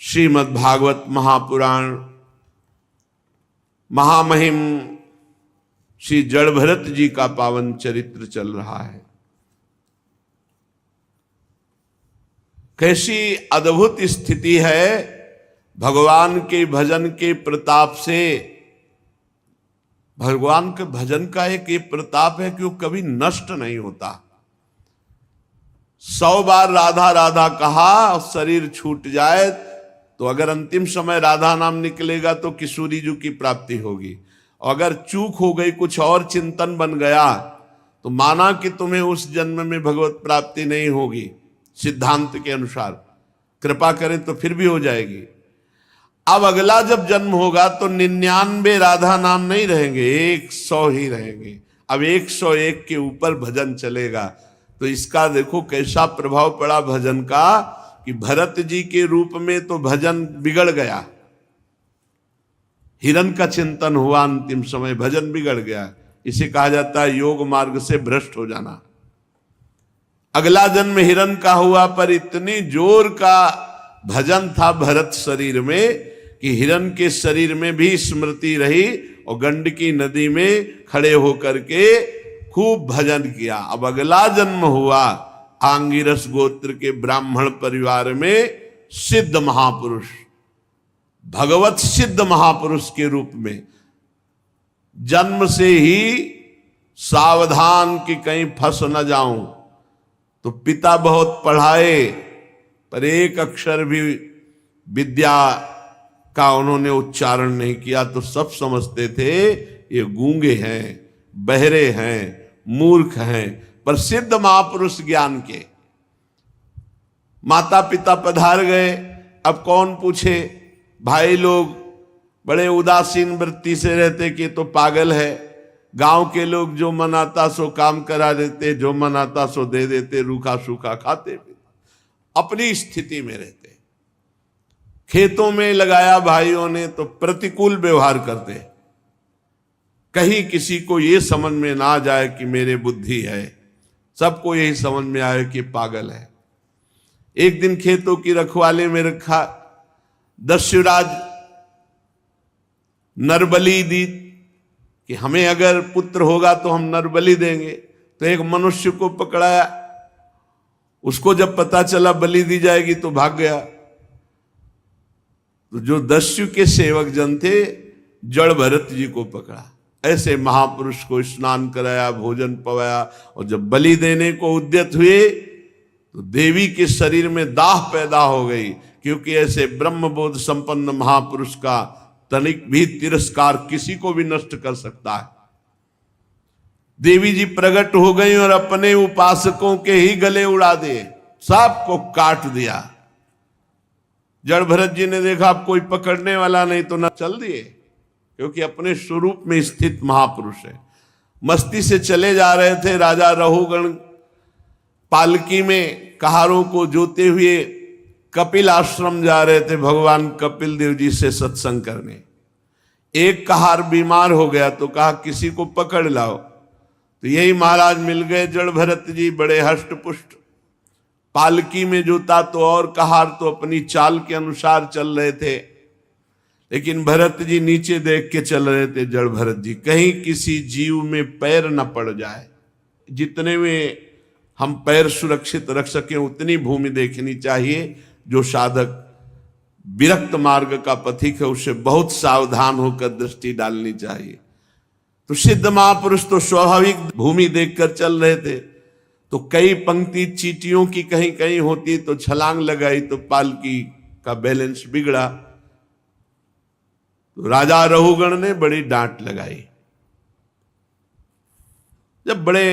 श्रीमद् भागवत महापुराण महामहिम श्री जड़भरत जी का पावन चरित्र चल रहा है। कैसी अद्भुत स्थिति है भगवान के भजन के प्रताप से। भगवान के भजन का एक ये प्रताप है कि वो कभी नष्ट नहीं होता। 100 बार राधा राधा कहा और शरीर छूट जाए तो अगर अंतिम समय राधा नाम निकलेगा तो किशोरी जी की प्राप्ति होगी, और अगर चूक हो गई, कुछ और चिंतन बन गया तो माना कि तुम्हें उस जन्म में भगवत प्राप्ति नहीं होगी। सिद्धांत के अनुसार कृपा करें तो फिर भी हो जाएगी। अब अगला जब जन्म होगा तो 99 राधा नाम नहीं रहेंगे, 100 ही रहेंगे। अब 101 के ऊपर भजन चलेगा। तो इसका देखो कैसा प्रभाव पड़ा भजन का कि भरत जी के रूप में तो भजन बिगड़ गया, हिरण का चिंतन हुआ, अंतिम समय भजन बिगड़ गया। इसे कहा जाता है योग मार्ग से भ्रष्ट हो जाना। अगला जन्म हिरण का हुआ, पर इतनी जोर का भजन था भरत शरीर में कि हिरण के शरीर में भी स्मृति रही और गंडकी नदी में खड़े होकर के खूब भजन किया। अब अगला जन्म हुआ आंगिरस गोत्र के ब्राह्मण परिवार में सिद्ध महापुरुष, भगवत सिद्ध महापुरुष के रूप में। जन्म से ही सावधान कि कहीं फंस न जाऊं, तो पिता बहुत पढ़ाए पर एक अक्षर भी विद्या का उन्होंने उच्चारण नहीं किया, तो सब समझते थे ये गूंगे हैं, बहरे हैं, मूर्ख हैं। पर सिद्ध महापुरुष ज्ञान के। माता पिता पधार गए, अब कौन पूछे। भाई लोग बड़े उदासीन वृत्ति से रहते कि तो पागल है। गांव के लोग जो मन आता सो काम करा देते, जो मन आता सो दे देते, रूखा सूखा खाते, अपनी स्थिति में रहते। खेतों में लगाया भाइयों ने तो प्रतिकूल व्यवहार करते, कहीं किसी को ये समझ में ना जाए कि मेरे बुद्धि है, सबको यही समझ में आए कि पागल है। एक दिन खेतों की रखवाली में रखा, दस्युराज नरबली दी कि हमें अगर पुत्र होगा तो हम नरबली देंगे। तो एक मनुष्य को पकड़ाया, उसको जब पता चला बलि दी जाएगी तो भाग गया। तो जो दस्यु के सेवक जन थे, जड़ भरत जी को पकड़ा, ऐसे महापुरुष को स्नान कराया, भोजन पवाया, और जब बलि देने को उद्यत हुए तो देवी के शरीर में दाह पैदा हो गई, क्योंकि ऐसे ब्रह्मबोध संपन्न महापुरुष का तनिक भी तिरस्कार किसी को भी नष्ट कर सकता है। देवी जी प्रकट हो गई और अपने उपासकों के ही गले उड़ा दिए, सबको काट दिया। जड़ भरत जी ने देखा अब कोई पकड़ने वाला नहीं तो न चल दिए, क्योंकि अपने स्वरूप में स्थित महापुरुष है। मस्ती से चले जा रहे थे। राजा रहुगण पालकी में कहारों को जोते हुए कपिल आश्रम जा रहे थे भगवान कपिल देव जी से सत्संग करने। एक कहार बीमार हो गया तो कहा किसी को पकड़ लाओ, तो यही महाराज मिल गए जड़ भरत जी, बड़े हष्ट पुष्ट, पालकी में जोता तो, और कहार तो अपनी चाल के अनुसार चल रहे थे। लेकिन भरत जी नीचे देख के चल रहे थे। जड़ भरत जी, कहीं किसी जीव में पैर न पड़ जाए, जितने में हम पैर सुरक्षित रख सकें उतनी भूमि देखनी चाहिए। जो साधक विरक्त मार्ग का पथिक है उसे बहुत सावधान होकर दृष्टि डालनी चाहिए। तो सिद्ध महापुरुष तो स्वाभाविक भूमि देखकर चल रहे थे। तो कई पंक्ति चींटियों की कहीं कहीं होती, तो छलांग लगाई तो पालकी का बैलेंस बिगड़ा। तो राजा रहुगण ने बड़ी डांट लगाई। जब बड़े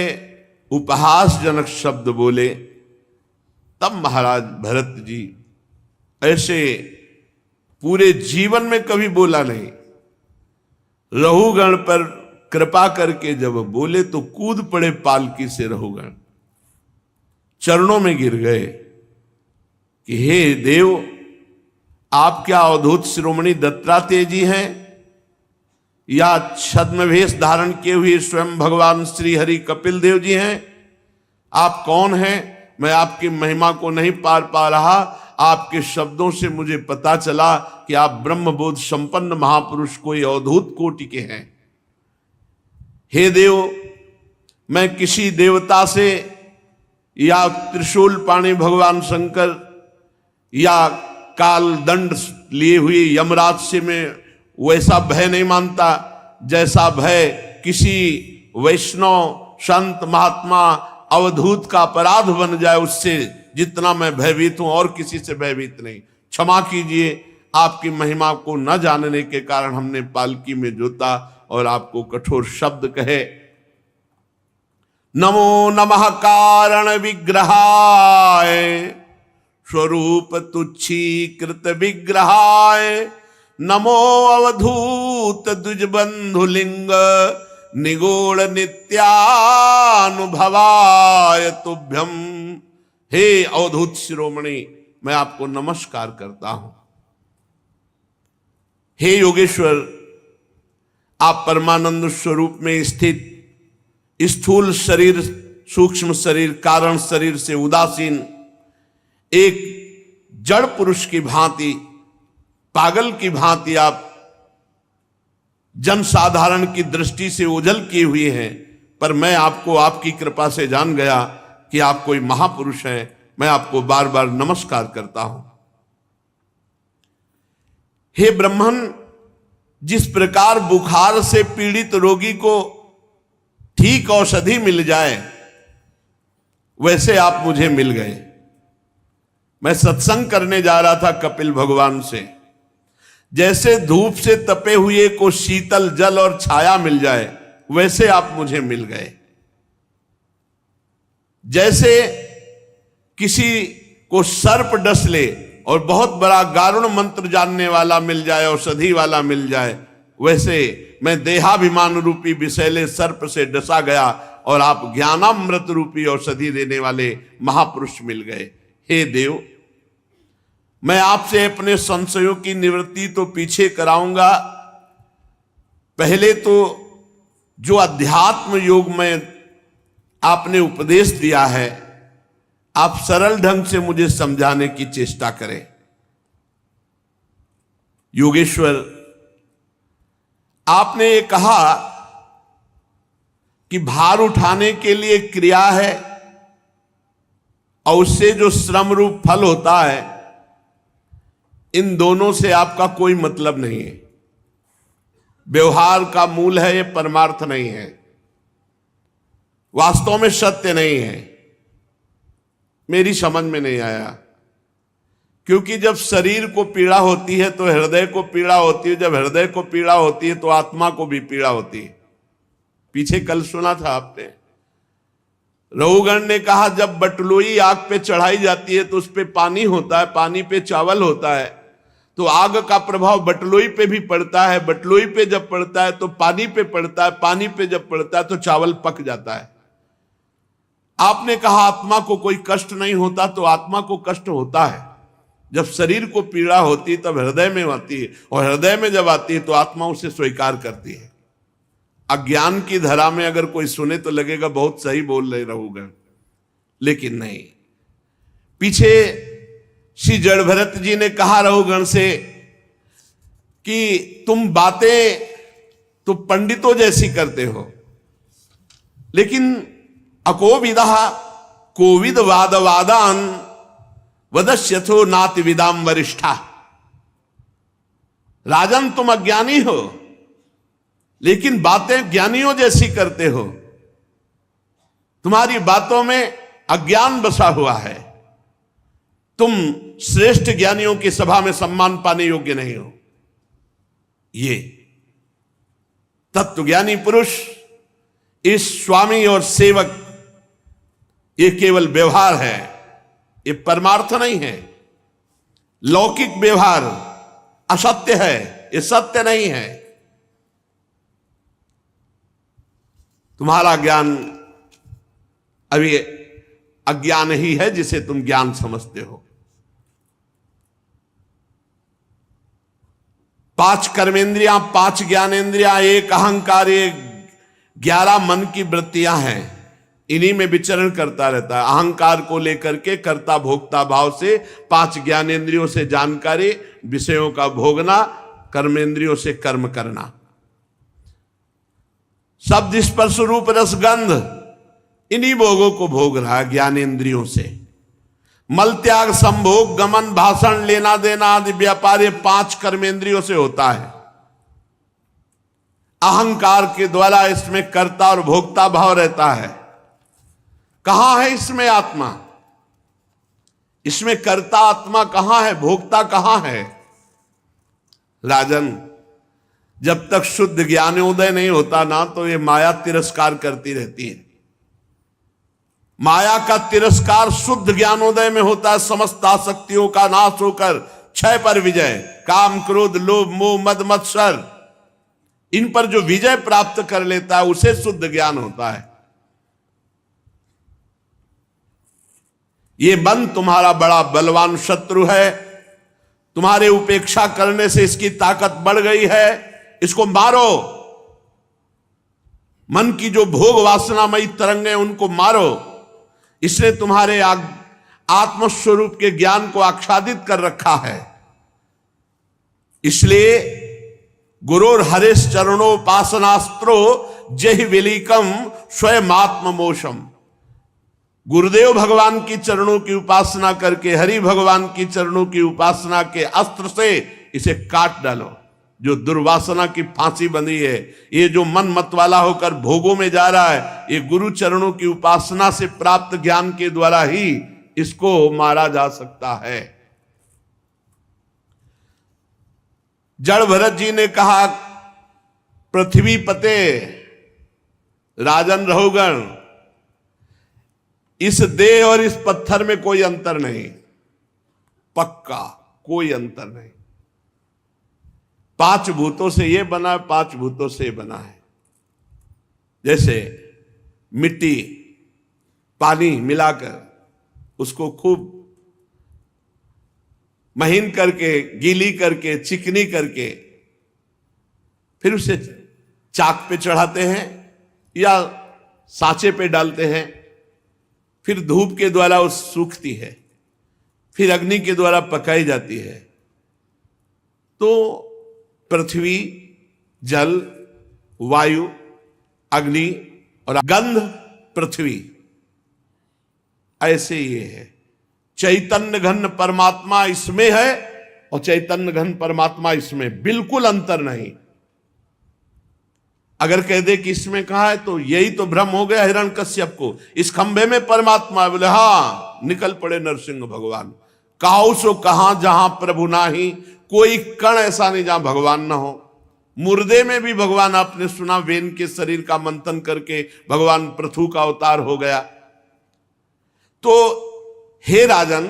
उपहासजनक शब्द बोले, तब महाराज भरत जी ऐसे पूरे जीवन में कभी बोला नहीं। रहुगण पर कृपा करके जब बोले तो कूद पड़े पालकी से रहुगण, चरणों में गिर गए कि हे देव, आप क्या अवधूत शिरोमणि दत्तात्रेय जी हैं या छद्मवेश धारण किए हुए स्वयं भगवान श्री हरि कपिल देव जी हैं? आप कौन हैं? मैं आपकी महिमा को नहीं पार पा रहा। आपके शब्दों से मुझे पता चला कि आप ब्रह्मबोध संपन्न महापुरुष कोई अवधूत कोटि के हैं। हे देव, मैं किसी देवता से या त्रिशूल पाणी भगवान शंकर या काल दंड लिए हुए यमराज से मैं वैसा भय नहीं मानता जैसा भय किसी वैष्णव संत महात्मा अवधूत का अपराध बन जाए उससे जितना मैं भयभीत हूं, और किसी से भयभीत नहीं। क्षमा कीजिए, आपकी महिमा को न जानने के कारण हमने पालकी में जोता और आपको कठोर शब्द कहे। नमो नमः कारण विग्रहाय स्वरूप तुच्छीकृत विग्रहाय, नमो अवधूत द्विजबंधुलिंग निगूढ़ नित्यानुभवाय तुभ्यम। हे अवधूत शिरोमणि, मैं आपको नमस्कार करता हूं। हे योगेश्वर, आप परमानंद स्वरूप में स्थित स्थूल शरीर, सूक्ष्म शरीर, कारण शरीर से उदासीन एक जड़ पुरुष की भांति, पागल की भांति आप जनसाधारण की दृष्टि से ओझल किए हुए हैं, पर मैं आपको आपकी कृपा से जान गया कि आप कोई महापुरुष हैं। मैं आपको बार बार नमस्कार करता हूं। हे ब्रह्मन, जिस प्रकार बुखार से पीड़ित रोगी को ठीक औषधि मिल जाए वैसे आप मुझे मिल गए। मैं सत्संग करने जा रहा था कपिल भगवान से, जैसे धूप से तपे हुए को शीतल जल और छाया मिल जाए वैसे आप मुझे मिल गए। जैसे किसी को सर्प डस ले और बहुत बड़ा गारुण मंत्र जानने वाला मिल जाए, औषधि वाला मिल जाए, वैसे मैं देहाभिमान रूपी विषैले सर्प से डसा गया और आप ज्ञानामृत रूपी औषधि देने वाले महापुरुष मिल गए। हे देव, मैं आपसे अपने संशयों की निवृत्ति तो पीछे कराऊंगा। पहले तो जो अध्यात्म योग में आपने उपदेश दिया है, आप सरल ढंग से मुझे समझाने की चेष्टा करें। योगेश्वर, आपने ये कहा कि भार उठाने के लिए क्रिया है और उससे जो श्रम रूप फल होता है, इन दोनों से आपका कोई मतलब नहीं है। व्यवहार का मूल है, ये परमार्थ नहीं है, वास्तव में सत्य नहीं है। मेरी समझ में नहीं आया, क्योंकि जब शरीर को पीड़ा होती है तो हृदय को पीड़ा होती है, जब हृदय को पीड़ा होती है तो आत्मा को भी पीड़ा होती है। पीछे कल सुना था आपने, रघुगण ने कहा जब बटलोई आग पे चढ़ाई जाती है तो उस पे पानी होता है, पानी पे चावल होता है, तो आग का प्रभाव बटलोई पे भी पड़ता है, बटलोई पे जब पड़ता है तो पानी पे पड़ता है, पानी पे जब पड़ता है तो चावल पक जाता है। आपने कहा आत्मा को कोई कष्ट नहीं होता, तो आत्मा को कष्ट होता है। जब शरीर को पीड़ा होती है तब हृदय में आती है, और हृदय में जब आती है तो आत्मा उसे स्वीकार करती है। अज्ञान की धरा में अगर कोई सुने तो लगेगा बहुत सही बोल रहे रघुगण, लेकिन नहीं। पीछे श्री जड़भरत जी ने कहा रघुगण से कि तुम बातें तो पंडितों जैसी करते हो, लेकिन अकोविदः कोविद वादवादान वदस्यथो नाति विदाम वरिष्ठा। राजन, तुम अज्ञानी हो लेकिन बातें ज्ञानियों जैसी करते हो। तुम्हारी बातों में अज्ञान बसा हुआ है। तुम श्रेष्ठ ज्ञानियों की सभा में सम्मान पाने योग्य नहीं हो। ये तत्वज्ञानी पुरुष, इस स्वामी और सेवक, ये केवल व्यवहार है, ये परमार्थ नहीं है। लौकिक व्यवहार असत्य है, ये सत्य नहीं है। तुम्हारा ज्ञान अभी अज्ञान ही है जिसे तुम ज्ञान समझते हो। 5 कर्मेंद्रियां, 5 ज्ञानेंद्रियां, 1 अहंकार, 11 मन की वृत्तियां हैं। इन्हीं में विचरण करता रहता है। अहंकार को लेकर के कर्ता भोक्ता भाव से 5 ज्ञानेंद्रियों से जानकारी, विषयों का भोगना, कर्मेंद्रियों से कर्म करना। शब्द स्पर्श रूप रस गंध, इन्हीं भोगों को भोग रहा है ज्ञानेंद्रियों से। मल त्याग संभोग गमन भाषण लेना देना आदि व्यापार ये 5 कर्मेंद्रियों से होता है। अहंकार के द्वारा इसमें कर्ता और भोक्ता भाव रहता है। कहां है इसमें आत्मा? इसमें कर्ता आत्मा कहां है, भोक्ता कहां है? राजन, जब तक शुद्ध ज्ञानोदय नहीं होता ना, तो ये माया तिरस्कार करती रहती है। माया का तिरस्कार शुद्ध ज्ञानोदय में होता है। समस्त आसक्तियों का नाश होकर क्षय पर विजय, काम क्रोध लोभ मोह मद मत्सर, इन पर जो विजय प्राप्त कर लेता है उसे शुद्ध ज्ञान होता है। ये मन तुम्हारा बड़ा बलवान शत्रु है। तुम्हारे उपेक्षा करने से इसकी ताकत बढ़ गई है। इसको मारो। मन की जो भोग वासनामयी तरंगें उनको मारो। इसने तुम्हारे आत्मस्वरूप के ज्ञान को आच्छादित कर रखा है। इसलिए गुरुर हरेश चरणोपासनास्त्रो जहि विलीकम स्वयं आत्ममोषम। गुरुदेव भगवान की चरणों की उपासना करके, हरि भगवान की चरणों की उपासना के अस्त्र से इसे काट डालो। जो दुर्वासना की फांसी बंधी है, ये जो मन मत वाला होकर भोगों में जा रहा है, ये गुरु चरणों की उपासना से प्राप्त ज्ञान के द्वारा ही इसको मारा जा सकता है। जड़ भरत जी ने कहा, पृथ्वी पते राजन रहोगण, इस देह और इस पत्थर में कोई अंतर नहीं, पक्का कोई अंतर नहीं। 5 भूतों से ये बना है, 5 भूतों से बना है। जैसे मिट्टी पानी मिलाकर उसको खूब महीन करके, गीली करके, चिकनी करके फिर उसे चाक पे चढ़ाते हैं या सांचे पे डालते हैं। फिर धूप के द्वारा वो सूखती है, फिर अग्नि के द्वारा पकाई जाती है। तो पृथ्वी, जल, वायु, अग्नि और गंध पृथ्वी, ऐसे ये है। चैतन्य घन परमात्मा इसमें है और चैतन्य घन परमात्मा इसमें, बिल्कुल अंतर नहीं। अगर कह दे कि इसमें कहा है तो यही तो भ्रम हो गया हिरण्यकश्यप को। इस खंभे में परमात्मा है, बोले हां, निकल पड़े नरसिंह भगवान। काहू सो कहां जहां प्रभु नाही, कोई कण ऐसा नहीं जहां भगवान ना हो। मुर्दे में भी भगवान, आपने सुना, वेन के शरीर का मंथन करके भगवान पृथु का अवतार हो गया। तो हे राजन,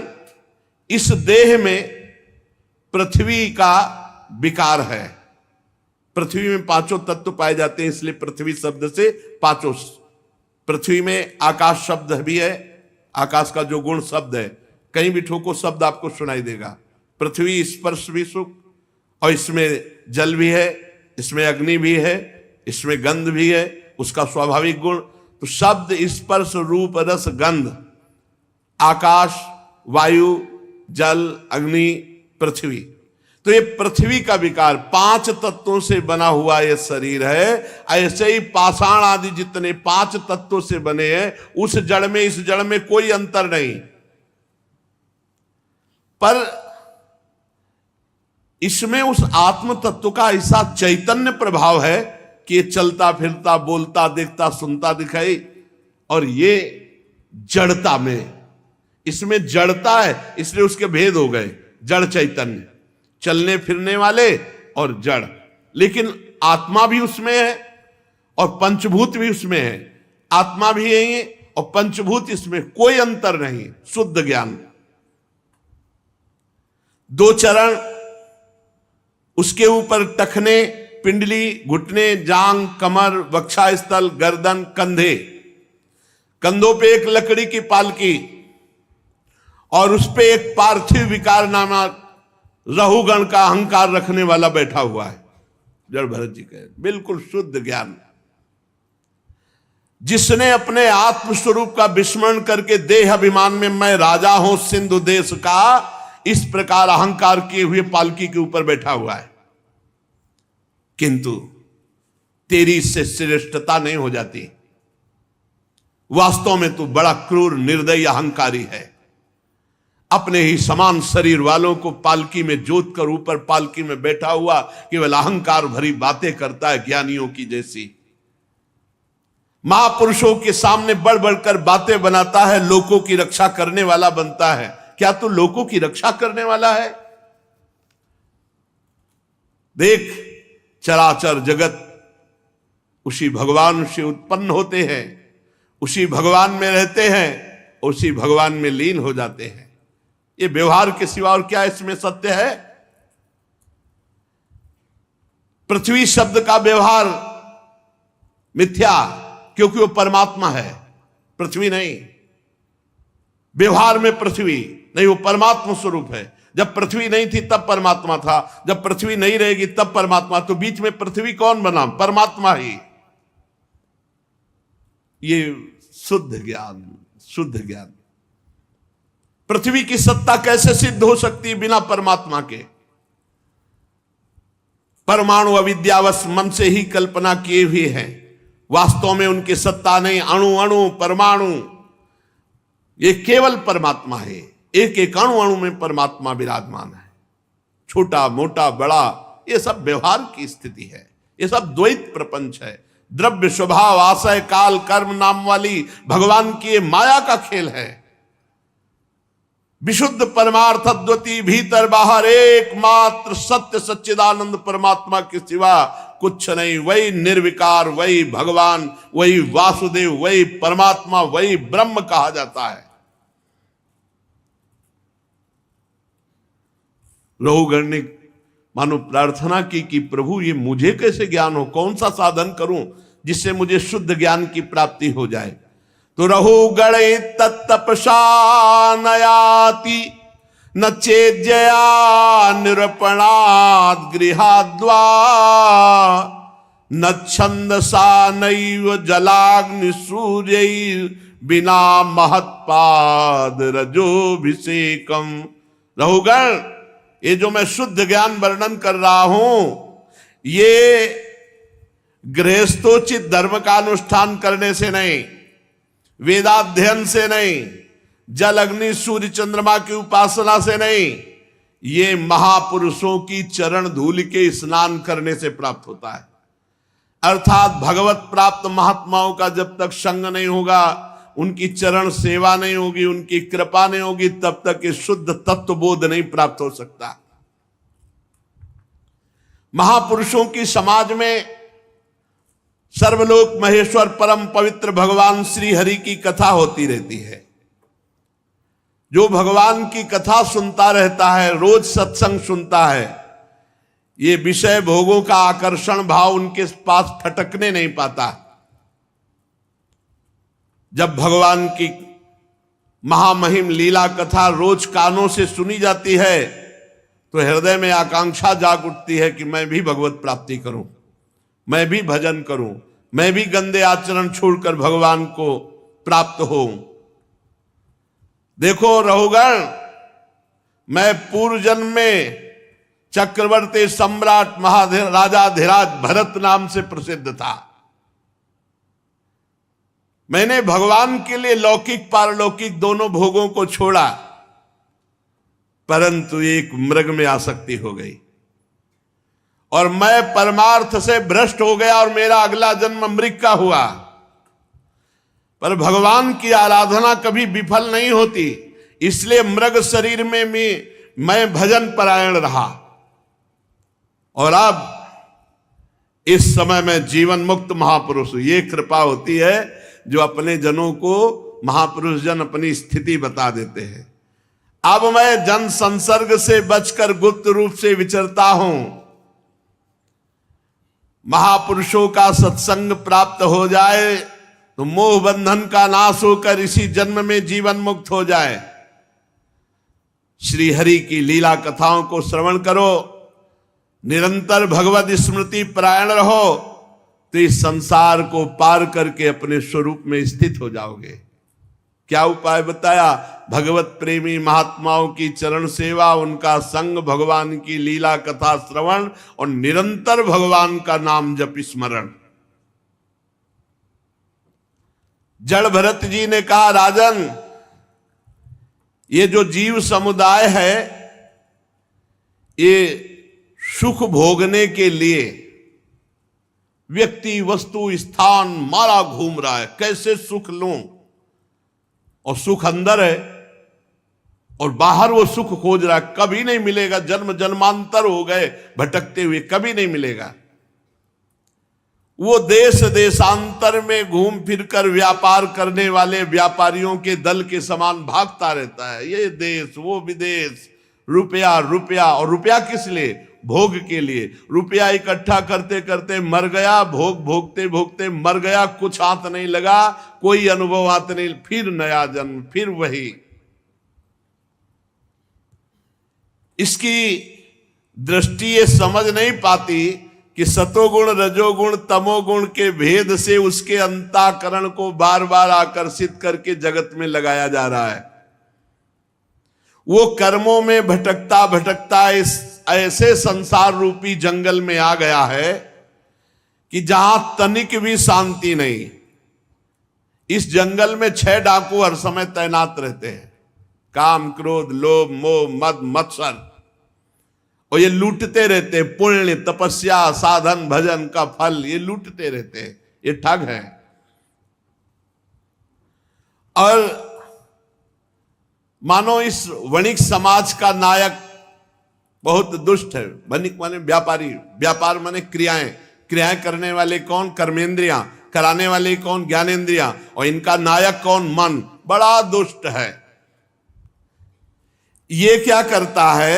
इस देह में पृथ्वी का विकार है। पृथ्वी में 5 तत्व पाए जाते हैं, इसलिए पृथ्वी शब्द से 5। पृथ्वी में आकाश शब्द भी है, आकाश का जो गुण शब्द है, कहीं भी ठोको शब्द आपको सुनाई देगा। पृथ्वी स्पर्श भी सुख, और इसमें जल भी है, इसमें अग्नि भी है, इसमें गंध भी है, उसका स्वाभाविक गुण। तो शब्द स्पर्श रूप रस गंध, आकाश वायु जल अग्नि पृथ्वी, तो ये पृथ्वी का विकार 5 तत्वों से बना हुआ ये शरीर है। ऐसे ही पाषाण आदि जितने 5 तत्वों से बने हैं, उस जड़ में इस जड़ में कोई अंतर नहीं। पर इसमें उस आत्म तत्व का ऐसा चैतन्य प्रभाव है कि ये चलता फिरता बोलता देखता सुनता दिखाई, और ये जड़ता में, इसमें जड़ता है, इसलिए उसके भेद हो गए। जड़ चैतन्य, चलने फिरने वाले और जड़, लेकिन आत्मा भी उसमें है और पंचभूत भी उसमें है। आत्मा भी यही है और पंचभूत, इसमें कोई अंतर नहीं। शुद्ध ज्ञान। 2 चरण, उसके ऊपर टखने, पिंडली, घुटने, जांग, कमर, वक्षास्थल, गर्दन, कंधे, कंधों पे एक लकड़ी की पालकी और उस पे एक पार्थिव विकार नामा रहुगण का अहंकार रखने वाला बैठा हुआ है। जड़ भरत जी कहे बिल्कुल शुद्ध ज्ञान। जिसने अपने आत्म स्वरूप का विस्मरण करके देह अभिमान में मैं राजा हूं सिंधु देश का, इस प्रकार अहंकार किए हुए पालकी के ऊपर बैठा हुआ है। किंतु तेरी इससे श्रेष्ठता नहीं हो जाती। वास्तव में तू बड़ा क्रूर निर्दयी अहंकारी है। अपने ही समान शरीर वालों को पालकी में जोत कर ऊपर पालकी में बैठा हुआ केवल अहंकार भरी बातें करता है, ज्ञानियों की जैसी। महापुरुषों के सामने बढ़ बढ़कर बातें बनाता है, लोगों की रक्षा करने वाला बनता है। क्या तू लोगों की रक्षा करने वाला है? देख, चराचर जगत उसी भगवान से उत्पन्न होते हैं, उसी भगवान में रहते हैं, उसी भगवान में लीन हो जाते हैं। ये व्यवहार के सिवा और क्या इसमें सत्य है? पृथ्वी शब्द का व्यवहार मिथ्या, क्योंकि वो परमात्मा है, पृथ्वी नहीं। व्यवहार में पृथ्वी नहीं, वो परमात्मा स्वरूप है। जब पृथ्वी नहीं थी तब परमात्मा था, जब पृथ्वी नहीं रहेगी तब परमात्मा। तो बीच में पृथ्वी कौन बना? परमात्मा ही। ये शुद्ध ज्ञान, शुद्ध ज्ञान। पृथ्वी की सत्ता कैसे सिद्ध हो सकती है बिना परमात्मा के? परमाणु अविद्यावश मन से ही कल्पना किए हुए हैं, वास्तव में उनकी सत्ता नहीं। अणु अणु परमाणु ये केवल परमात्मा है। एक एक अणु अणु में परमात्मा विराजमान है। छोटा मोटा बड़ा ये सब व्यवहार की स्थिति है, ये सब द्वैत प्रपंच है। द्रव्य स्वभाव आशय काल कर्म नाम वाली भगवान की ये माया का खेल है। विशुद्ध परमार्थ अद्वितीय भीतर बाहर एकमात्र सत्य सच्चिदानंद परमात्मा के सिवा कुछ नहीं। वही निर्विकार, वही भगवान, वही वासुदेव, वही परमात्मा, वही ब्रह्म कहा जाता है। रघुगण ने मानो प्रार्थना की कि प्रभु ये मुझे कैसे ज्ञान हो, कौन सा साधन करूं जिससे मुझे शुद्ध ज्ञान की प्राप्ति हो जाए। तो रघुगण तत्तपसा नयाति न चेज्जया निरपणात् गृहाद्वा न छंदसा नैव जलाग्नि सूर्य बिना महत्पाद रजोभिषेकम। रघुगण, ये जो मैं शुद्ध ज्ञान वर्णन कर रहा हूं, ये गृहस्थोचित धर्म का अनुष्ठान करने से नहीं, वेदाध्ययन से नहीं, जल अग्नि सूर्य चंद्रमा की उपासना से नहीं, ये महापुरुषों की चरण धूल के स्नान करने से प्राप्त होता है। अर्थात भगवत प्राप्त महात्माओं का जब तक संग नहीं होगा, उनकी चरण सेवा नहीं होगी, उनकी कृपा नहीं होगी, तब तक ये शुद्ध तत्व बोध नहीं प्राप्त हो सकता। महापुरुषों की समाज में सर्वलोक महेश्वर परम पवित्र भगवान श्री हरि की कथा होती रहती है। जो भगवान की कथा सुनता रहता है, रोज सत्संग सुनता है, ये विषय भोगों का आकर्षण भाव उनके पास फटकने नहीं पाता। जब भगवान की महामहिम लीला कथा रोज कानों से सुनी जाती है तो हृदय में आकांक्षा जाग उठती है कि मैं भी भगवत प्राप्ति करूं, मैं भी भजन करूं, मैं भी गंदे आचरण छोड़कर भगवान को प्राप्त होऊं। देखो रघुगण, मैं पूर्व जन्म में चक्रवर्ती सम्राट महाराजाधिराज भरत नाम से प्रसिद्ध था। मैंने भगवान के लिए लौकिक पारलौकिक दोनों भोगों को छोड़ा, परंतु एक मृग में आसक्ति हो गई और मैं परमार्थ से भ्रष्ट हो गया और मेरा अगला जन्म मृग का हुआ। पर भगवान की आराधना कभी विफल नहीं होती, इसलिए मृग शरीर में मैं भजन परायण रहा और अब इस समय में जीवन मुक्त महापुरुष। ये कृपा होती है जो अपने जनों को महापुरुष जन अपनी स्थिति बता देते हैं। अब मैं जन संसर्ग से बचकर गुप्त रूप से विचरता हूं। महापुरुषों का सत्संग प्राप्त हो जाए तो मोह बंधन का नाश होकर इसी जन्म में जीवन मुक्त हो जाए। श्री हरि की लीला कथाओं को श्रवण करो, निरंतर भगवत स्मृति परायण रहो, तो इस संसार को पार करके अपने स्वरूप में स्थित हो जाओगे। क्या उपाय बताया? भगवत प्रेमी महात्माओं की चरण सेवा, उनका संग, भगवान की लीला कथा श्रवण और निरंतर भगवान का नाम जप स्मरण। जड़ भरत जी ने कहा, राजन, ये जो जीव समुदाय है, ये सुख भोगने के लिए व्यक्ति, वस्तु, स्थान मारा घूम रहा है, कैसे सुख लूं, और सुख अंदर है और बाहर वो सुख खोज रहा है, कभी नहीं मिलेगा। जन्म जन्मांतर हो गए भटकते हुए, कभी नहीं मिलेगा। वो देश देशांतर में घूम फिरकर व्यापार करने वाले व्यापारियों के दल के समान भागता रहता है, ये देश वो विदेश, रुपया रुपया। और रुपया किस लिए? भोग के लिए। रुपया इकट्ठा करते करते मर गया, भोग भोगते भोगते मर गया, कुछ हाथ नहीं लगा, कोई अनुभव हाथ नहीं, फिर नया जन्म, फिर वही। इसकी दृष्टि ये समझ नहीं पाती कि सतोगुण रजोगुण तमोगुण के भेद से उसके अंतःकरण को बार बार आकर्षित करके जगत में लगाया जा रहा है। वो कर्मों में भटकता भटकता इस ऐसे संसार रूपी जंगल में आ गया है कि जहां तनिक भी शांति नहीं। इस जंगल में 6 डाकू हर समय तैनात रहते हैं, काम क्रोध लोभ मोह मद मत्सर, और ये लूटते रहते हैं। पुण्य तपस्या साधन भजन का फल ये लूटते रहते हैं, ये ठग है। और मानो इस वणिक समाज का नायक बहुत दुष्ट है। वणिक माने व्यापारी, व्यापार माने क्रियाएं, क्रियाएं करने वाले कौन? कर्मेंद्रियां, कराने वाले कौन? ज्ञानेंद्रियां, और इनका नायक कौन? मन। बड़ा दुष्ट है। ये क्या करता है?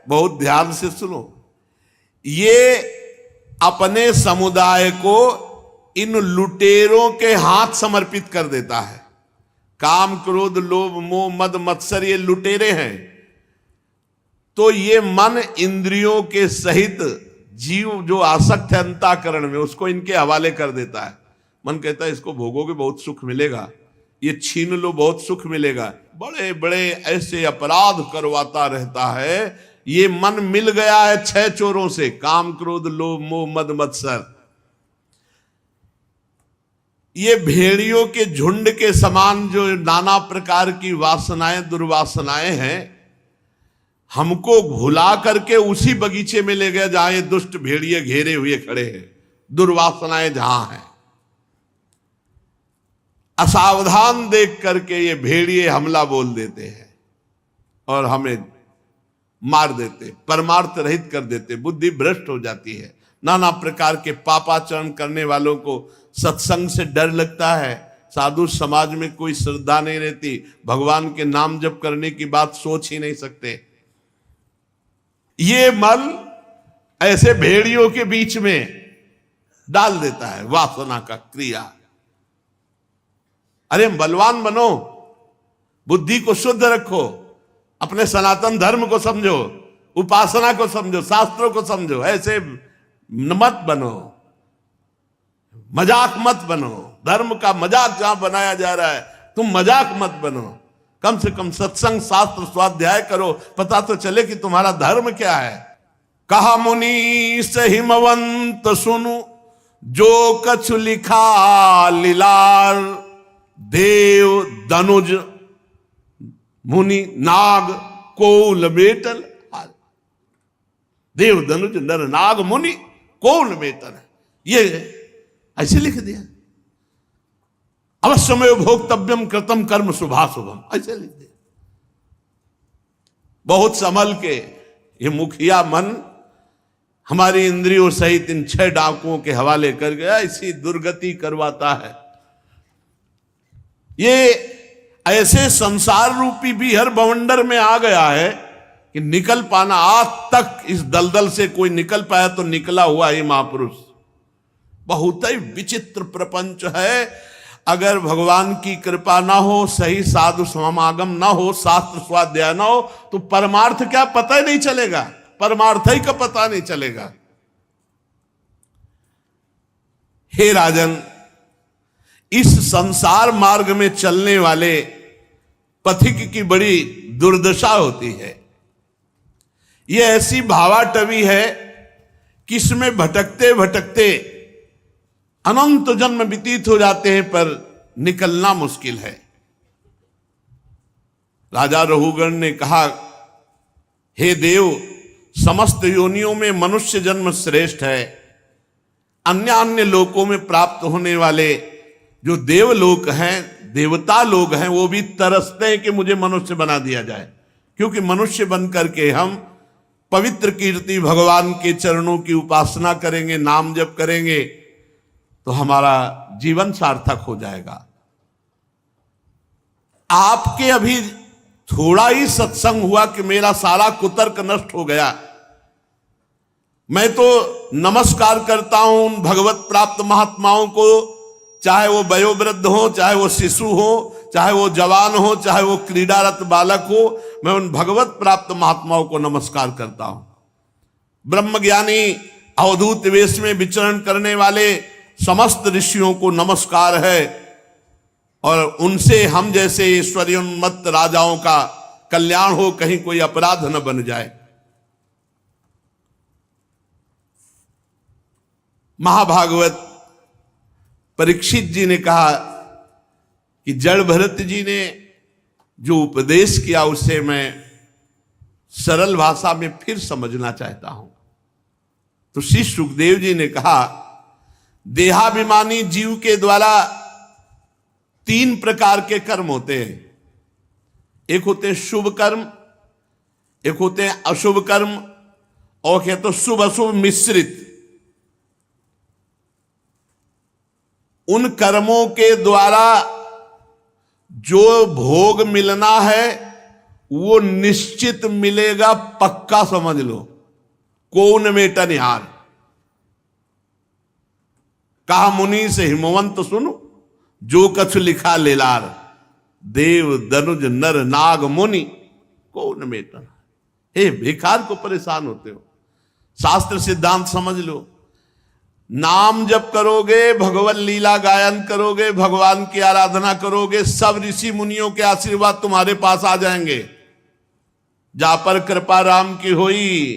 बहुत ध्यान से सुनो। ये अपने समुदाय को इन लुटेरों के हाथ समर्पित कर देता है। काम क्रोध लोभ मोह मद मत्सर ये लुटेरे हैं, तो ये मन इंद्रियों के सहित जीव जो आसक्त है अंतःकरण में, उसको इनके हवाले कर देता है। मन कहता है इसको भोगोगे बहुत सुख मिलेगा, ये छीन लो बहुत सुख मिलेगा। बड़े बड़े ऐसे अपराध करवाता रहता है। ये मन मिल गया है 6 चोरों से, काम क्रोध लोभ मोह मद मत्सर। ये भेड़ियों के झुंड के समान जो नाना प्रकार की वासनाएं दुर्वासनाएं हैं, हमको भुला करके उसी बगीचे में ले गए जहां ये दुष्ट भेड़िए घेरे हुए खड़े हैं। दुर्वासनाएं जहां हैं, असावधान देख करके ये भेड़िए हमला बोल देते हैं और हमें मार देते, परमार्थ रहित कर देते, बुद्धि भ्रष्ट हो जाती है। नाना प्रकार के पापाचरण करने वालों को सत्संग से डर लगता है, साधु समाज में कोई श्रद्धा नहीं रहती, भगवान के नाम जप करने की बात सोच ही नहीं सकते। ये मल ऐसे भेड़ियों के बीच में डाल देता है वासना का क्रिया। अरे बलवान बनो, बुद्धि को शुद्ध रखो, अपने सनातन धर्म को समझो, उपासना को समझो, शास्त्रों को समझो। ऐसे मत बनो, मजाक मत बनो। धर्म का मजाक जहां बनाया जा रहा है, तुम मजाक मत बनो। कम से कम सत्संग शास्त्र स्वाध्याय करो, पता तो चले कि तुम्हारा धर्म क्या है। कहा मुनि से हिमवंत सुनु, जो कछु लिखा लीलार। देव दनुज मुनि नाग कोल बेटल। देव दनुज नर नाग मुनि कोल बेटल, ये ऐसे लिख दिया। अवश्यमेव भोक्तव्यम कृतम कर्म शुभाशुभम, ऐसे लिख दिया। बहुत संभल के ये मुखिया मन हमारी इंद्रियों सहित इन 6 डाकुओं के हवाले कर गया, इसी दुर्गति करवाता है। ये ऐसे संसार रूपी भी हर बवंडर में आ गया है कि निकल पाना, आज तक इस दलदल से कोई निकल पाया तो निकला हुआ ही महापुरुष। बहुत ही विचित्र प्रपंच है। अगर भगवान की कृपा ना हो, सही साधु समागम ना हो, शास्त्र स्वाध्याय ना हो, तो परमार्थ क्या पता ही नहीं चलेगा, परमार्थ ही का पता नहीं चलेगा। हे राजन, इस संसार मार्ग में चलने वाले पथिक की बड़ी दुर्दशा होती है। यह ऐसी भावाटवी है कि इसमें भटकते भटकते अनंत जन्म व्यतीत हो जाते हैं, पर निकलना मुश्किल है। राजा रघुगण ने कहा, हे देव, समस्त योनियों में मनुष्य जन्म श्रेष्ठ है। अन्य अन्य लोकों में प्राप्त होने वाले जो देवलोक हैं, देवता लोग हैं, वो भी तरसते हैं कि मुझे मनुष्य बना दिया जाए, क्योंकि मनुष्य बन करके हम पवित्र कीर्ति भगवान के चरणों की उपासना करेंगे, नाम जप करेंगे, तो हमारा जीवन सार्थक हो जाएगा। आपके अभी थोड़ा ही सत्संग हुआ कि मेरा सारा कुतर्क नष्ट हो गया। मैं तो नमस्कार करता हूं उन भगवत प्राप्त महात्माओं को, चाहे वो वयोवृद्ध हो, चाहे वो शिशु हो, चाहे वो जवान हो, चाहे वो क्रीडारत बालक हो, मैं उन भगवत प्राप्त महात्माओं को नमस्कार करता हूं। ब्रह्मज्ञानी अवधूत वेश में विचरण करने वाले समस्त ऋषियों को नमस्कार है, और उनसे हम जैसे ऐश्वर्योन्मत्त राजाओं का कल्याण हो, कहीं कोई अपराध न बन जाए। महाभागवत परीक्षित जी ने कहा कि जड़ भरत जी ने जो उपदेश किया उसे मैं सरल भाषा में फिर समझना चाहता हूं। तो श्री सुखदेव जी ने कहा, देहाभिमानी जीव के द्वारा 3 प्रकार के कर्म होते हैं। एक होते हैं शुभ कर्म, एक होते हैं अशुभ कर्म, और क्या तो शुभ अशुभ मिश्रित। उन कर्मों के द्वारा जो भोग मिलना है वो निश्चित मिलेगा, पक्का समझ लो। कौन मेटा निहार, कहा मुनि से हिमवंत सुनो, जो कछु लिखा लेलार, देव दनुज नर नाग मुनि कौन मेटा। हे बेकार को परेशान होते हो, शास्त्र सिद्धांत समझ लो। नाम जप करोगे, भगवत लीला गायन करोगे, भगवान की आराधना करोगे, सब ऋषि मुनियों के आशीर्वाद तुम्हारे पास आ जाएंगे। जा पर कृपा राम की होई,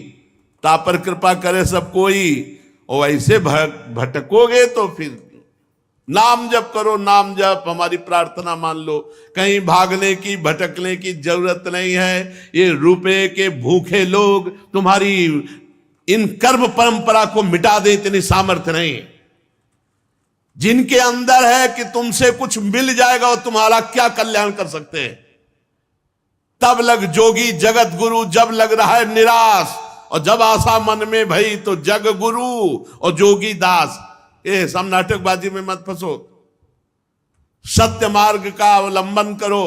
ता पर कृपा करे सब कोई। और ऐसे भटकोगे तो फिर नाम जप करो, नाम जप, हमारी प्रार्थना मान लो। कहीं भागने की भटकने की जरूरत नहीं है। ये रुपए के भूखे लोग तुम्हारी इन कर्म परंपरा को मिटा दे, इतनी सामर्थ्य नहीं। जिनके अंदर है कि तुमसे कुछ मिल जाएगा और तुम्हारा क्या कल्याण कर सकते हैं। तब लग जोगी जगत गुरु, जब लग रहा है निराश, और जब आशा मन में भई तो जग गुरु और जोगी दास। ये सब नाटकबाजी में मत फंसो, सत्य मार्ग का अवलंबन करो।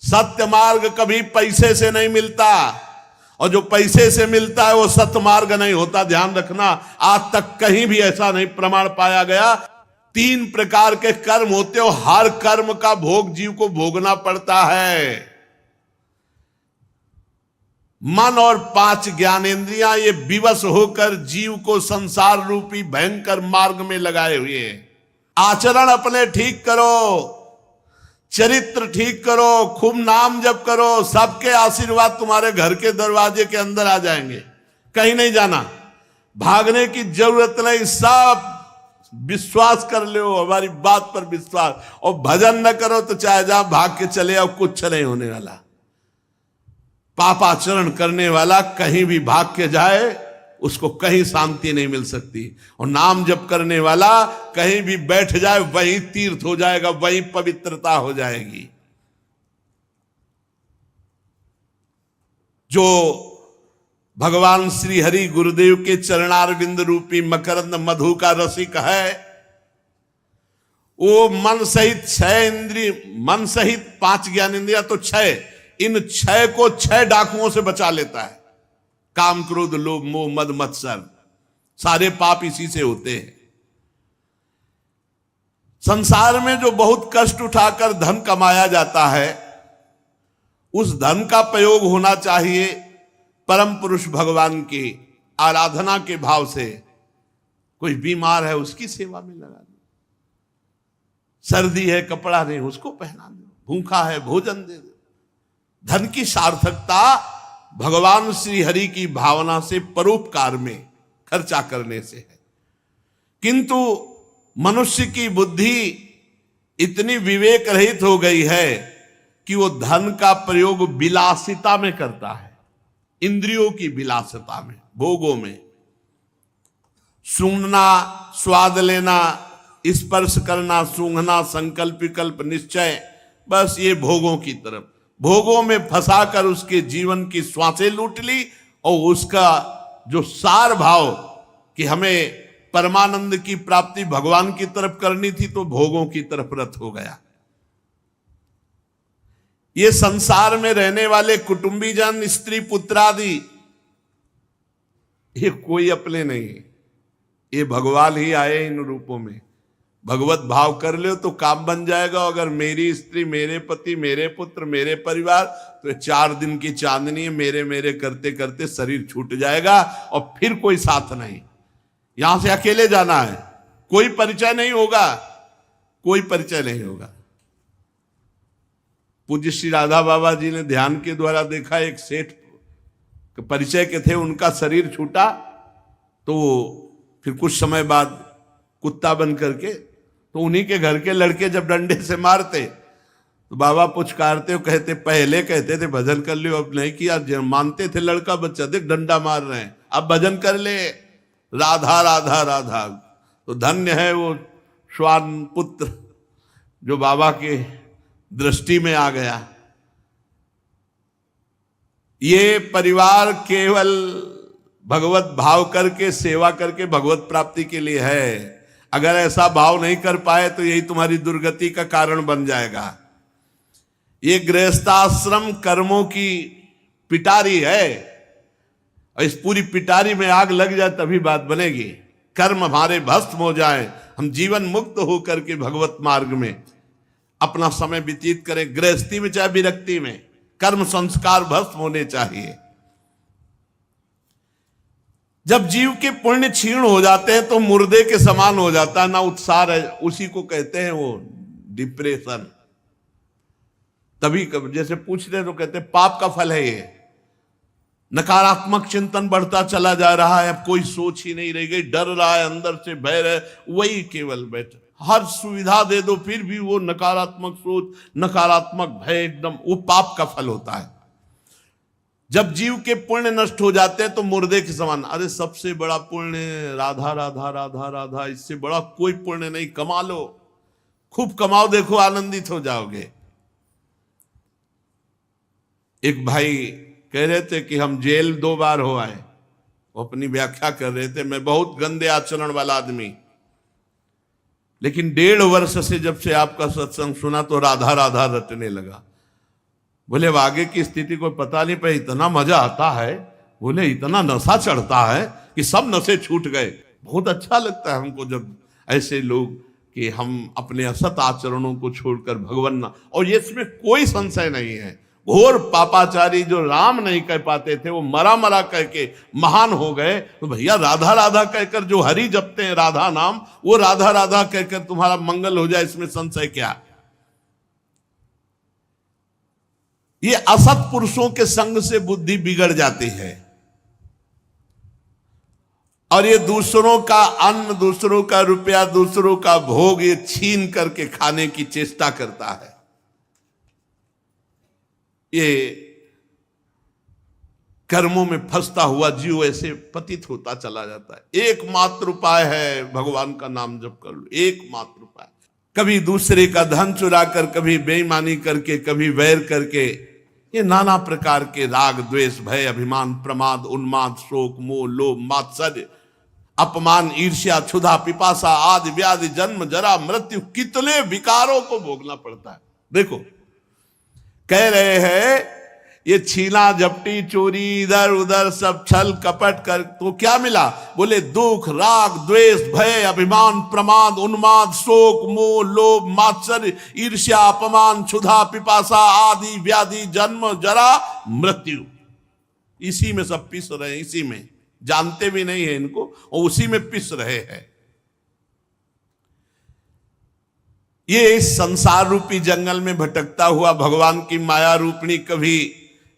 सत्य मार्ग कभी पैसे से नहीं मिलता, और जो पैसे से मिलता है वो सत्य मार्ग नहीं होता, ध्यान रखना। आज तक कहीं भी ऐसा नहीं प्रमाण पाया गया। 3 प्रकार के कर्म होते हो, हर कर्म का भोग जीव को भोगना पड़ता है। मन और 5 ज्ञानेंद्रियां ये विवश होकर जीव को संसार रूपी भयंकर मार्ग में लगाए हुए हैं। आचरण अपने ठीक करो, चरित्र ठीक करो, खूब नाम जप करो, सबके आशीर्वाद तुम्हारे घर के दरवाजे के अंदर आ जाएंगे। कहीं नहीं जाना, भागने की जरूरत नहीं। सब विश्वास कर लो, हमारी बात पर विश्वास। और भजन न करो तो चाहे जहां भाग के चले आओ, कुछ नहीं होने वाला। पापाचरण करने वाला कहीं भी भाग के जाए, उसको कहीं शांति नहीं मिल सकती। और नाम जप करने वाला कहीं भी बैठ जाए, वहीं तीर्थ हो जाएगा, वहीं पवित्रता हो जाएगी। जो भगवान श्री हरि गुरुदेव के चरणारविंद रूपी मकरंद मधु का रसिक है, वो मन सहित 6 इंद्रिय, मन सहित 5 ज्ञानेंद्रियां तो 6, इन 6 को 6 डाकुओं से बचा लेता है। काम क्रोध लोभ मोह मद मत्सर, सारे पाप इसी से होते हैं। संसार में जो बहुत कष्ट उठाकर धन कमाया जाता है, उस धन का प्रयोग होना चाहिए परम पुरुष भगवान की आराधना के भाव से। कोई बीमार है उसकी सेवा में लगा दो, सर्दी है कपड़ा नहीं उसको पहना दो, भूखा है भोजन दे दो। धन की सार्थकता भगवान श्री हरि की भावना से परोपकार में खर्चा करने से है। किंतु मनुष्य की बुद्धि इतनी विवेक रहित हो गई है कि वो धन का प्रयोग विलासिता में करता है, इंद्रियों की विलासिता में, भोगों में, सूंघना, स्वाद लेना, स्पर्श करना, सूंघना, संकल्प विकल्प निश्चय, बस ये भोगों की तरफ, भोगों में फंसाकर उसके जीवन की श्वासें लूट ली और उसका जो सार भाव कि हमें परमानंद की प्राप्ति भगवान की तरफ करनी थी तो भोगों की तरफ रत हो गया। ये संसार में रहने वाले कुटुंबीजन, स्त्री पुत्र आदि, ये कोई अपने नहीं, ये भगवान ही आए इन रूपों में। भगवत भाव कर लो तो काम बन जाएगा। अगर मेरी स्त्री, मेरे पति, मेरे पुत्र, मेरे परिवार, तो 4 दिन की चांदनी मेरे मेरे करते करते शरीर छूट जाएगा और फिर कोई साथ नहीं। यहां से अकेले जाना है, कोई परिचय नहीं होगा, कोई परिचय नहीं होगा। पूज्य श्री राधा बाबा जी ने ध्यान के द्वारा देखा, एक सेठ परिचय के थे, उनका शरीर छूटा तो फिर कुछ समय बाद कुत्ता बन करके, तो उन्हीं के घर के लड़के जब डंडे से मारते तो बाबा पुचकारते हो, कहते पहले कहते थे भजन कर लियो, अब नहीं किया। मानते थे लड़का बच्चा, देख डंडा मार रहे हैं, अब भजन कर ले, राधा राधा राधा। तो धन्य है वो श्वान पुत्र जो बाबा के दृष्टि में आ गया। ये परिवार केवल भगवत भाव करके, सेवा करके भगवत प्राप्ति के लिए है। अगर ऐसा भाव नहीं कर पाए तो यही तुम्हारी दुर्गति का कारण बन जाएगा। ये गृहस्थाश्रम कर्मों की पिटारी है और इस पूरी पिटारी में आग लग जाए तभी बात बनेगी। कर्म हमारे भस्म हो जाए, हम जीवन मुक्त होकर के भगवत मार्ग में अपना समय व्यतीत करें। गृहस्थी में चाहे विरक्ति में, कर्म संस्कार भस्म होने चाहिए। जब जीव के पुण्य क्षीण हो जाते हैं तो मुर्दे के समान हो जाता है, ना उत्साह है, उसी को कहते हैं वो डिप्रेशन। तभी जैसे पूछते हैं तो कहते हैं पाप का फल है ये। नकारात्मक चिंतन बढ़ता चला जा रहा है, अब कोई सोच ही नहीं रह गई, डर रहा है, अंदर से भय है, वही केवल बैठे। हर सुविधा दे दो फिर भी वो नकारात्मक सोच, नकारात्मक भय, एकदम वो पाप का फल होता है। जब जीव के पुण्य नष्ट हो जाते हैं तो मुर्दे के समान। अरे सबसे बड़ा पुण्य राधा राधा राधा राधा, इससे बड़ा कोई पुण्य नहीं। कमा लो, खूब कमाओ, देखो आनंदित हो जाओगे। एक भाई कह रहे थे कि हम जेल 2 बार हो आए, वो अपनी व्याख्या कर रहे थे, मैं बहुत गंदे आचरण वाला आदमी, लेकिन 1.5 वर्ष से जब से आपका सत्संग सुना तो राधा राधा रटने लगा। बोले अब आगे की स्थिति को पता नहीं, पर इतना मजा आता है, बोले इतना नशा चढ़ता है कि सब नशे छूट गए। बहुत अच्छा लगता है हमको जब ऐसे लोग कि हम अपने असत आचरणों को छोड़कर भगवान, और ये इसमें कोई संशय नहीं है, घोर पापाचारी जो राम नहीं कह पाते थे वो मरा मरा कह के महान हो गए। तो भैया राधा राधा कहकर जो हरि जपते हैं राधा नाम, वो राधा राधा कहकर तुम्हारा मंगल हो जाए, इसमें संशय क्या। ये असत पुरुषों के संग से बुद्धि बिगड़ जाती है और ये दूसरों का अन्न, दूसरों का रुपया, दूसरों का भोग ये छीन करके खाने की चेष्टा करता है। ये कर्मों में फंसता हुआ जीव ऐसे पतित होता चला जाता है। एकमात्र उपाय है भगवान का नाम जप कर लो, एकमात्र उपाय। कभी दूसरे का धन चुरा कर, कभी बेईमानी करके, कभी वैर करके, ये नाना प्रकार के राग द्वेष भय अभिमान प्रमाद उन्माद शोक मोह लोभ मात्सर्य अपमान ईर्ष्या क्षुधा पिपासा आदि व्याधि जन्म जरा मृत्यु, कितने विकारों को भोगना पड़ता है। देखो कह रहे हैं ये छीना झपटी चोरी इधर उधर सब छल कपट कर, तो क्या मिला? बोले दुख राग द्वेष भय अभिमान प्रमाद उन्माद शोक मोह लोभ मात्सर्य ईर्ष्या अपमान क्षुधा पिपासा आदि व्याधि जन्म जरा मृत्यु। इसी में सब पिस रहे हैं, इसी में जानते भी नहीं है इनको और उसी में पिस रहे हैं। ये इस संसार रूपी जंगल में भटकता हुआ भगवान की माया रूपणी कभी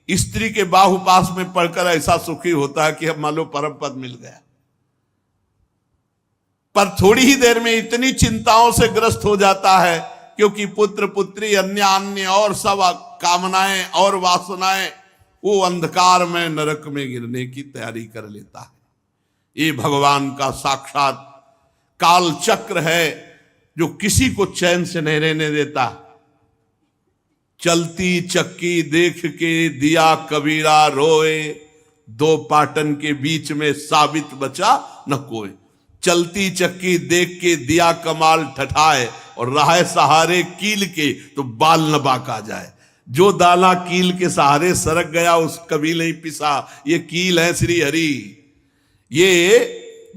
स्त्री के बाहुपास में पड़कर ऐसा सुखी होता है कि अब मान लो परम पद मिल गया, पर थोड़ी ही देर में इतनी चिंताओं से ग्रस्त हो जाता है क्योंकि पुत्र पुत्री अन्य अन्य और सब कामनाएं और वासनाएं वो अंधकार में नरक में गिरने की तैयारी कर लेता है। ये भगवान का साक्षात काल चक्र है जो किसी को चैन से नहीं रहने देता। चलती चक्की देख के दिया कबीरा रोए, दो पाटन के बीच में साबित बचा न कोई। चलती चक्की देख के दिया कमाल ठठाए और राह सहारे कील के तो बाल न बाका जाए। जो दाना कील के सहारे सरक गया उस कभी नहीं पिसा। ये कील है श्री हरि, ये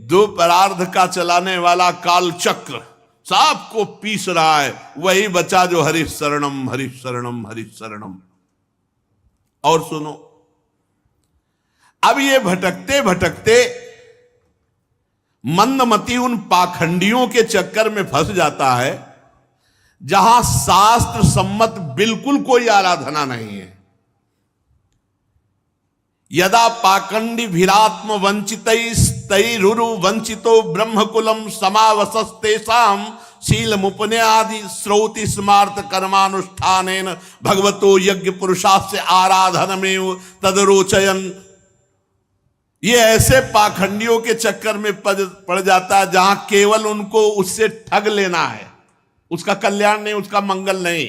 दो परार्ध का चलाने वाला काल चक्र सांप को पीस रहा है, वही बचा जो हरि शरणम हरि शरणम हरि शरणम। और सुनो, अब ये भटकते भटकते मंदमती उन पाखंडियों के चक्कर में फंस जाता है जहां शास्त्र सम्मत बिल्कुल कोई आराधना नहीं है। यदा पाखंडी भिरात्म वंचितैरुरु वंचितो ब्रह्मकुलम समावसस्तेषां शील मुपन्यादि श्रौति स्मार्त कर्मानुष्ठानेन भगवतो यज्ञ पुरुषास्य आराधनमेव तदरोचयन। ये ऐसे पाखंडियों के चक्कर में पड़ जाता है जहां केवल उनको उससे ठग लेना है, उसका कल्याण नहीं, उसका मंगल नहीं।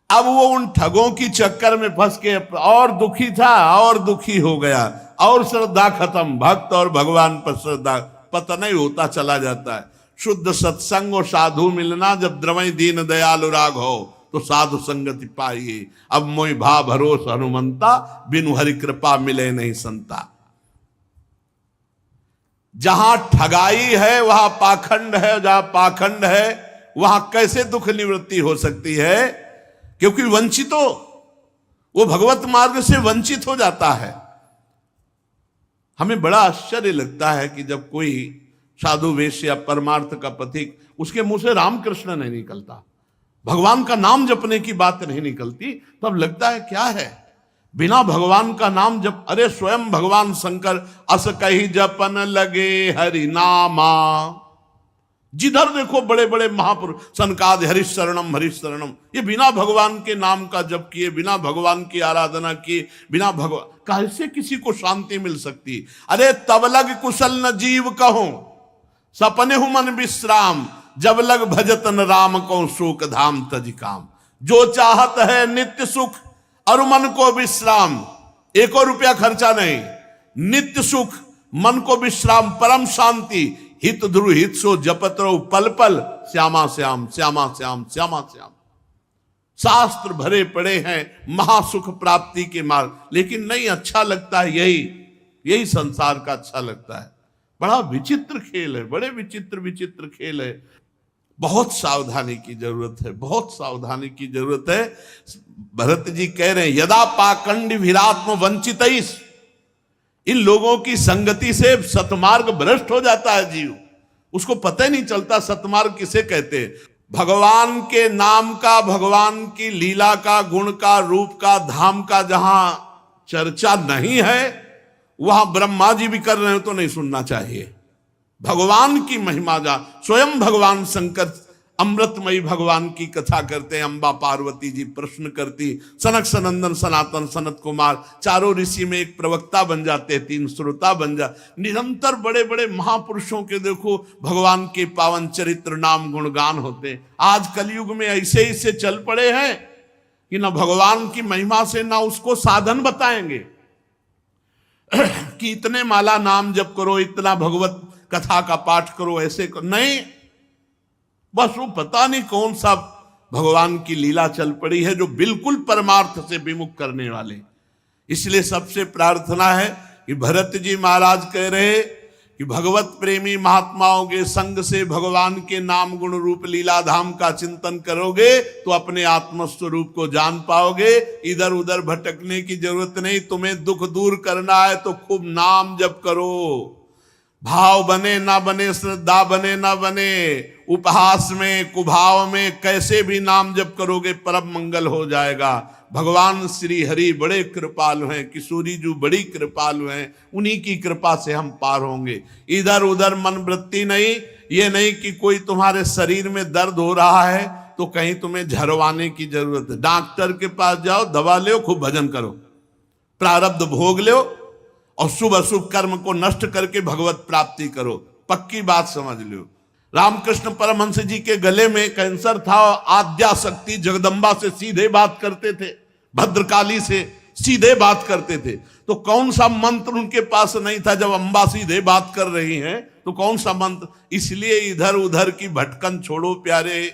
अब वो उन ठगों की चक्कर में फंस के और दुखी था और दुखी हो गया, और श्रद्धा खत्म। भक्त और भगवान पर श्रद्धा पता नहीं होता चला जाता है। शुद्ध सत्संग और साधु मिलना जब द्रवई दीन दयालु राग हो तो साधु संगति पाइए। अब मोहि भा भरोस हनुमंता, बिनु हरि कृपा मिले नहीं संता। जहां ठगाई है वहां पाखंड है, जहां पाखंड है वहां कैसे दुख निवृत्ति हो सकती है? क्योंकि वंचितो वो भगवत मार्ग से वंचित हो जाता है। हमें बड़ा आश्चर्य लगता है कि जब कोई साधु वेश्य या परमार्थ का पथिक, उसके मुंह से रामकृष्ण नहीं निकलता, भगवान का नाम जपने की बात नहीं निकलती, तब लगता है क्या है बिना भगवान का नाम जप। अरे स्वयं भगवान शंकर अस कही जपन लगे हरि नामा। जिधर देखो बड़े बड़े महापुरुष सनकादि हरिश शरणम, ये बिना भगवान के नाम का जप किए, बिना भगवान की आराधना किए, बिना भगवान कैसे किसी को शांति मिल सकती? अरे तब लग कुशल न जीव कहो, सपने हु मन विश्राम, जब लग भजतन राम को शोक धाम तज काम। जो चाहत है नित्य सुख और मन को विश्राम, 1 रुपया खर्चा नहीं, नित्य सुख, मन को विश्राम, परम शांति, हित ध्रुव हित सो जपत रहो पल पल, श्यामा श्याम श्यामा श्याम श्यामा श्याम। शास्त्र भरे पड़े हैं महासुख प्राप्ति के मार्ग, लेकिन नहीं अच्छा लगता है, यही संसार का अच्छा लगता है। बड़ा विचित्र खेल है, बड़े विचित्र विचित्र खेल है। बहुत सावधानी की जरूरत है, बहुत सावधानी की जरूरत है। भरत जी कह रहे हैं यदा पाखंड विरात्म वंचित, इन लोगों की संगति से सतमार्ग भ्रष्ट हो जाता है जीव, उसको पता ही नहीं चलता सतमार्ग किसे कहते हैं। भगवान के नाम का, भगवान की लीला का, गुण का, रूप का, धाम का जहां चर्चा नहीं है वहां ब्रह्मा जी भी कर रहे हो तो नहीं सुनना चाहिए। भगवान की महिमा जा, स्वयं भगवान शंकर अमृतमयी भगवान की कथा करते हैं, अम्बा पार्वती जी प्रश्न करती, सनक सनंदन सनातन सनत कुमार, चारों ऋषि में एक प्रवक्ता बन जाते, 3 श्रोता बन जा। निरंतर बड़े बड़े महापुरुषों के देखो भगवान के पावन चरित्र नाम गुणगान होते। आज कलयुग में ऐसे ही से चल पड़े हैं कि ना भगवान की महिमा से ना उसको साधन बताएंगे कि इतने माला नाम जप करो, इतना भगवत कथा का पाठ करो, ऐसे करो, नहीं, बस वो पता नहीं कौन सा भगवान की लीला चल पड़ी है जो बिल्कुल परमार्थ से विमुख करने वाले। इसलिए सबसे प्रार्थना है कि भरत जी महाराज कह रहे कि भगवत प्रेमी महात्माओं के संग से भगवान के नाम गुण रूप लीला धाम का चिंतन करोगे तो अपने आत्मस्वरूप को जान पाओगे। इधर उधर भटकने की जरूरत नहीं। तुम्हें दुख दूर करना है तो खूब नाम जप करो, भाव बने ना बने, श्रद्धा बने ना बने, उपहास में कुभाव में कैसे भी नाम जप करोगे परम मंगल हो जाएगा। भगवान श्री हरि बड़े कृपालु हैं, किशोरी जी बड़ी कृपालु हैं, उन्हीं की कृपा से हम पार होंगे। इधर उधर मन वृत्ति नहीं, ये नहीं कि कोई तुम्हारे शरीर में दर्द हो रहा है तो कहीं तुम्हें झरवाने की जरूरत है। डॉक्टर के पास जाओ, दवा लो, खूब भजन करो, प्रारब्ध भोग लो और शुभ अशुभ कर्म को नष्ट करके भगवत प्राप्ति करो। पक्की बात समझ लो। रामकृष्ण परमहंस जी के गले में कैंसर था, आद्या शक्ति जगदम्बा से सीधे बात करते थे, भद्रकाली से सीधे बात करते थे। तो कौन सा मंत्र उनके पास नहीं था? जब अम्बा सीधे बात कर रही हैं तो कौन सा मंत्र? इसलिए इधर उधर की भटकन छोड़ो प्यारे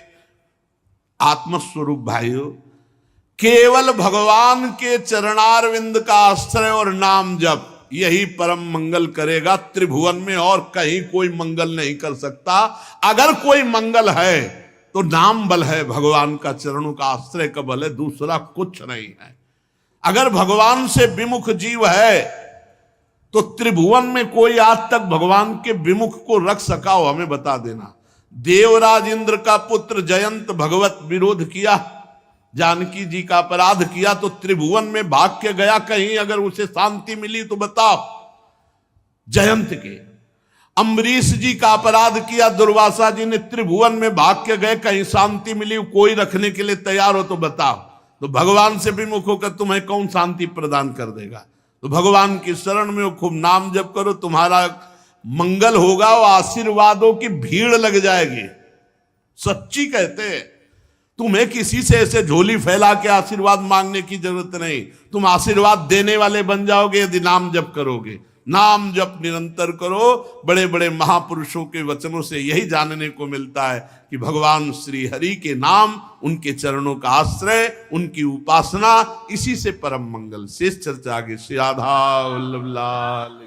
आत्मस्वरूप भाइयों, केवल भगवान के चरणारविंद का आश्रय और नाम जप, यही परम मंगल करेगा त्रिभुवन में, और कहीं कोई मंगल नहीं कर सकता। अगर कोई मंगल है तो नाम बल है, भगवान का चरणों का आश्रय का बल है, दूसरा कुछ नहीं है। अगर भगवान से विमुख जीव है तो त्रिभुवन में कोई आज तक भगवान के विमुख को रख सका हो, हमें बता देना। देवराज इंद्र का पुत्र जयंत भगवत विरोध किया, जानकी जी का अपराध किया तो त्रिभुवन में भाग के गया, कहीं अगर उसे शांति मिली तो बताओ। जयंत के अम्बरीश जी का अपराध किया, दुर्वासा जी ने त्रिभुवन में भाग के गए, कहीं शांति मिली, कोई रखने के लिए तैयार हो तो बताओ। तो भगवान से विमुख होकर तुम्हें कौन शांति प्रदान कर देगा? तो भगवान की शरण में खूब नाम जप करो, तुम्हारा मंगल होगा और आशीर्वादों की भीड़ लग जाएगी। सच्ची कहते हैं, तुम्हें किसी से ऐसे झोली फैला के आशीर्वाद मांगने की जरूरत नहीं, तुम आशीर्वाद देने वाले बन जाओगे यदि नाम जप करोगे। नाम जप निरंतर करो। बड़े बड़े महापुरुषों के वचनों से यही जानने को मिलता है कि भगवान श्री हरि के नाम, उनके चरणों का आश्रय, उनकी उपासना, इसी से परम मंगल। शेष चर्चा आगे। श्री राधा वल्लभ लाल।